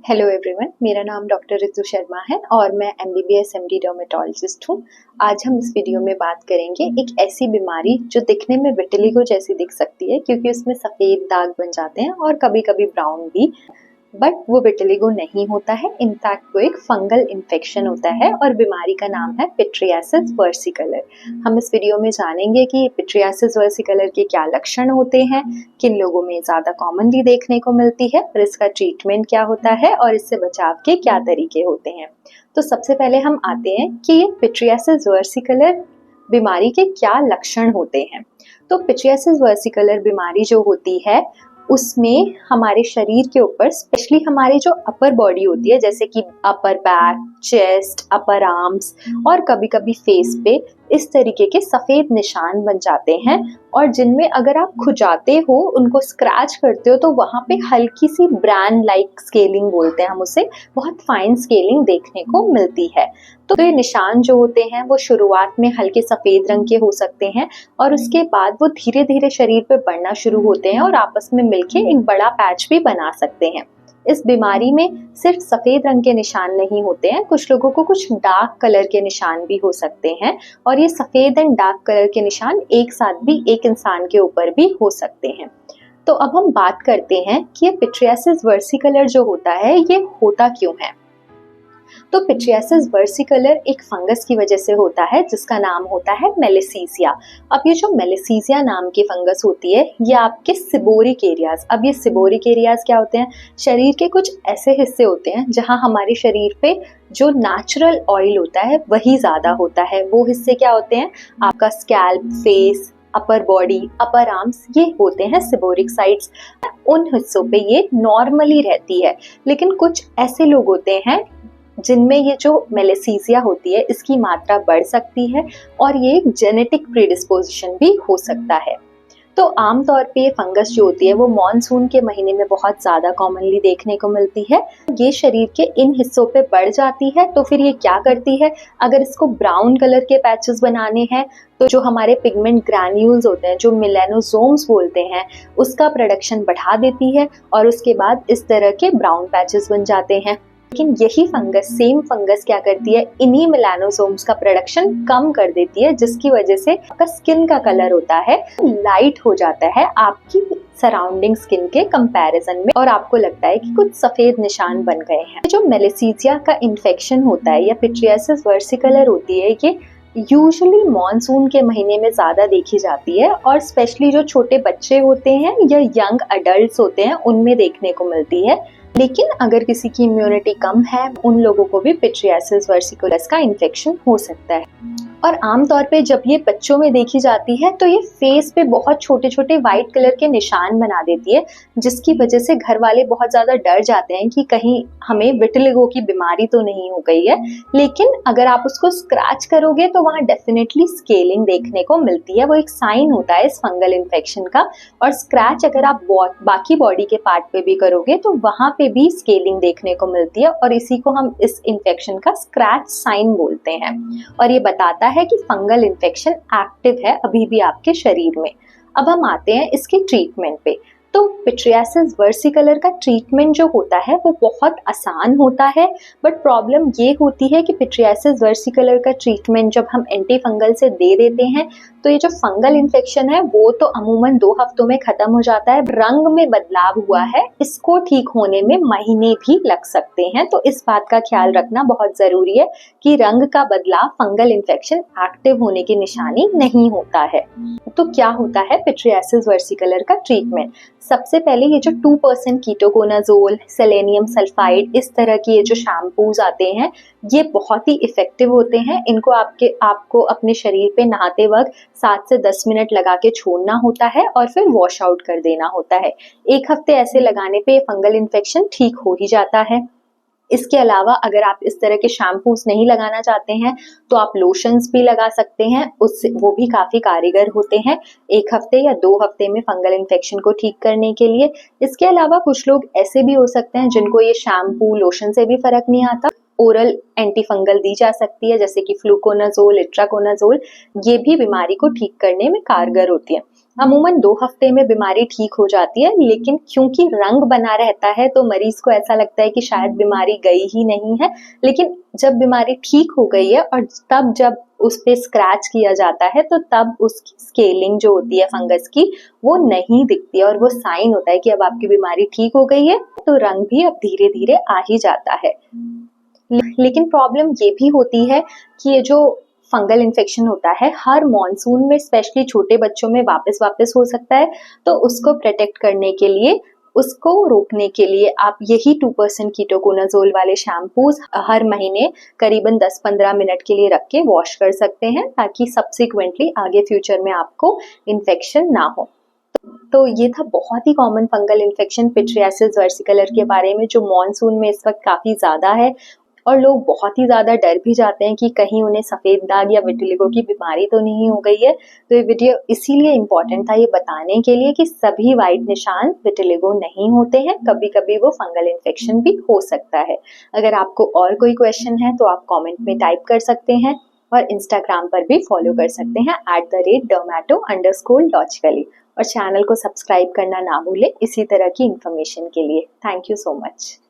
Hello everyone, मेरा नाम doctor Ritu Sharma है और मैं एमबीबीएस एमडी डर्मेटोलॉजिस्ट हूँ। आज हम इस वीडियो में बात करेंगे एक ऐसी बीमारी जो दिखने में विटिलिगो जैसी दिख सकती है क्योंकि उसमें सफ़ेद दाग बन जाते हैं और कभी कभी ब्राउन भी, बट वो विटिलिगो नहीं होता है। इनफैक्ट वो एक फंगल इन्फेक्शन होता है और बीमारी का नाम है पिट्रियासिस वर्सिकलर। हम इस वीडियो में जानेंगे कि पिट्रियासिस वर्सिकलर के क्या लक्षण होते हैं, किन लोगों में ज़्यादा कॉमनली देखने को मिलती है और इसका ट्रीटमेंट क्या होता है और इससे बचाव के क्या तरीके होते हैं। तो सबसे पहले हम आते हैं कि ये पिट्रियासिस वर्सिकलर बीमारी के क्या लक्षण होते हैं। तो पिट्रियासिस वर्सिकलर बीमारी जो होती है उसमें हमारे शरीर के ऊपर स्पेशली हमारी जो अपर बॉडी होती है, जैसे कि अपर बैक, चेस्ट, अपर आर्म्स और कभी कभी फेस पे इस तरीके के सफ़ेद निशान बन जाते हैं और जिनमें अगर आप खुजाते हो, उनको स्क्रैच करते हो तो वहाँ पे हल्की सी ब्रैंड लाइक स्केलिंग बोलते हैं हम उसे, बहुत फाइन स्केलिंग देखने को मिलती है। तो ये निशान जो होते हैं वो शुरुआत में हल्के सफ़ेद रंग के हो सकते हैं और उसके बाद वो धीरे धीरे शरीर पे बढ़ना शुरू होते हैं और आपस में मिलके एक बड़ा पैच भी बना सकते हैं। इस बीमारी में सिर्फ सफ़ेद रंग के निशान नहीं होते हैं, कुछ लोगों को कुछ डार्क कलर के निशान भी हो सकते हैं और ये सफ़ेद एंड डार्क कलर के निशान एक साथ भी एक इंसान के ऊपर भी हो सकते हैं। तो अब हम बात करते हैं कि ये पिट्रियासिस वर्सिकलर जो होता है ये होता क्यों है। तो पिट्रियासिस वर्सिकलर एक फंगस की वजह से होता है जिसका नाम होता है मेलिसीजिया। अब ये जो मेलिसीजिया नाम की फंगस होती है ये आपके सिबोरिक एरियाज, अब ये सिबोरिक एरियाज क्या होते हैं, शरीर के कुछ ऐसे हिस्से होते हैं जहां हमारे शरीर पे जो नेचुरल ऑयल होता है वही ज्यादा होता है। वो हिस्से क्या होते हैं, आपका स्कैल्प, फेस, अपर बॉडी, अपर आर्म्स, ये होते हैं सिबोरिक साइट्स। उन हिस्सों पे ये नॉर्मली रहती है, लेकिन कुछ ऐसे लोग होते हैं जिनमें ये जो मेलिसीजिया होती है इसकी मात्रा बढ़ सकती है और ये एक जेनेटिक प्रीडिस्पोजिशन भी हो सकता है। तो आमतौर पे ये फंगस जो होती है वो मॉनसून के महीने में बहुत ज़्यादा कॉमनली देखने को मिलती है। ये शरीर के इन हिस्सों पे बढ़ जाती है तो फिर ये क्या करती है, अगर इसको ब्राउन कलर के पैचेस बनाने हैं तो जो हमारे पिगमेंट ग्रैन्यूल्स होते हैं, जो मेलानोसोम्स बोलते हैं, उसका प्रोडक्शन बढ़ा देती है और उसके बाद इस तरह के ब्राउन पैचेस बन जाते हैं। लेकिन यही फंगस, सेम फंगस क्या करती है, इन्हीं मेलानोसोम्स का प्रोडक्शन कम कर देती है जिसकी वजह से आपका स्किन का कलर होता है लाइट हो जाता है आपकी सराउंडिंग स्किन के कंपैरिजन में और आपको लगता है कि कुछ सफेद निशान बन गए हैं। जो मेलिसीजिया का इन्फेक्शन होता है या पिट्रियासिस वर्सिकलर होती है, ये यूजुअली मॉनसून के महीने में ज़्यादा देखी जाती है और स्पेशली जो छोटे बच्चे होते हैं या यंग अडल्ट होते हैं उनमें देखने को मिलती है। लेकिन अगर किसी की इम्यूनिटी कम है उन लोगों को भी पिट्रियासिस वर्सिकुलस का इन्फेक्शन हो सकता है। और आमतौर पे जब ये बच्चों में देखी जाती है तो ये फेस पे बहुत छोटे छोटे वाइट कलर के निशान बना देती है, जिसकी वजह से घर वाले बहुत ज़्यादा डर जाते हैं कि कहीं हमें विटिलिगो की बीमारी तो नहीं हो गई है। लेकिन अगर आप उसको स्क्रैच करोगे तो वहाँ डेफिनेटली स्केलिंग देखने को मिलती है, वो एक साइन होता है इस फंगल इन्फेक्शन का। और स्क्रैच अगर आप बाकी बॉडी के पार्ट पे भी करोगे तो वहाँ पे भी स्केलिंग देखने को मिलती है और इसी को हम इस इन्फेक्शन का स्क्रैच साइन बोलते हैं और ये बताता है कि फंगल इन्फेक्शन एक्टिव है अभी भी आपके शरीर में। अब हम आते हैं इसके ट्रीटमेंट पे। तो पिट्रियासिस वर्सिकलर का ट्रीटमेंट जो होता है वो बहुत आसान होता है, बट प्रॉब्लम ये होती है कि पिट्रियासिस वर्सिकलर का ट्रीटमेंट जब हम एंटी फंगल से दे देते हैं तो ये जो फंगल इन्फेक्शन है वो तो अमूमन 2 हफ्तों में खत्म हो जाता है। रंग में बदलाव हुआ है, इसको ठीक होने में महीने भी लग सकते हैं, तो इस बात का ख्याल रखना बहुत जरूरी है कि रंग का बदलाव फंगल इन्फेक्शन एक्टिव होने की निशानी नहीं होता है। तो क्या होता है पिट्रियासिस वर्सिकलर का ट्रीटमेंट? सबसे पहले ये जो 2% कीटोकोनाजोल, सेलेनियम सल्फाइड, इस तरह की ये जो शैम्पूज आते हैं ये बहुत ही इफेक्टिव होते हैं। इनको आपको अपने शरीर पे नहाते वक्त 7 से 10 मिनट लगा के छोड़ना होता है और फिर वॉश आउट कर देना होता है। 1 हफ्ते ऐसे लगाने पे फंगल इन्फेक्शन ठीक हो ही जाता है। इसके अलावा अगर आप इस तरह के शैम्पूज नहीं लगाना चाहते हैं तो आप लोशंस भी लगा सकते हैं, उससे वो भी काफ़ी कारगर होते हैं 1 हफ्ते या 2 हफ्ते में फंगल इन्फेक्शन को ठीक करने के लिए। इसके अलावा कुछ लोग ऐसे भी हो सकते हैं जिनको ये शैम्पू लोशन से भी फर्क नहीं आता, ओरल एंटी फंगल दी जा सकती है जैसे कि फ्लूकोनाजोल, इट्राकोनाजोल, ये भी बीमारी को ठीक करने में कारगर होती है। अमूमन 2 हफ्ते में बीमारी ठीक हो जाती है, लेकिन क्योंकि रंग बना रहता है तो मरीज को ऐसा लगता है कि शायद बीमारी गई ही नहीं है। लेकिन जब बीमारी ठीक हो गई है और तब जब उस पे स्क्रैच किया जाता है तो तब उसकी स्केलिंग जो होती है फंगस की वो नहीं दिखती है और वो साइन होता है कि अब आपकी बीमारी ठीक हो गई है, तो रंग भी अब धीरे धीरे आ ही जाता है। लेकिन प्रॉब्लम ये भी होती है कि ये जो फंगल इन्फेक्शन होता है हर मॉनसून में स्पेशली छोटे बच्चों में वापस हो सकता है। तो उसको प्रोटेक्ट करने के लिए, उसको रोकने के लिए आप यही 2% कीटोकोनाजोल वाले शैम्पूज हर महीने करीबन 10-15 मिनट के लिए रख के वॉश कर सकते हैं, ताकि सब्सिक्वेंटली आगे फ्यूचर में आपको इन्फेक्शन ना हो। तो ये था बहुत ही common fungal infection pityriasis versicolor के बारे में, जो मॉनसून में इस वक्त काफ़ी ज़्यादा है और लोग बहुत ही ज़्यादा डर भी जाते हैं कि कहीं उन्हें सफ़ेद दाग या विटिलिगो की बीमारी तो नहीं हो गई है। तो ये वीडियो इसीलिए इम्पॉर्टेंट था, ये बताने के लिए कि सभी वाइट निशान विटिलिगो नहीं होते हैं, कभी कभी वो फंगल इन्फेक्शन भी हो सकता है। अगर आपको और कोई क्वेश्चन है तो आप कॉमेंट में टाइप कर सकते हैं और इंस्टाग्राम पर भी फॉलो कर सकते हैं @dermato_logically, और चैनल को सब्सक्राइब करना ना भूलें इसी तरह की इन्फॉर्मेशन के लिए। Thank you so much.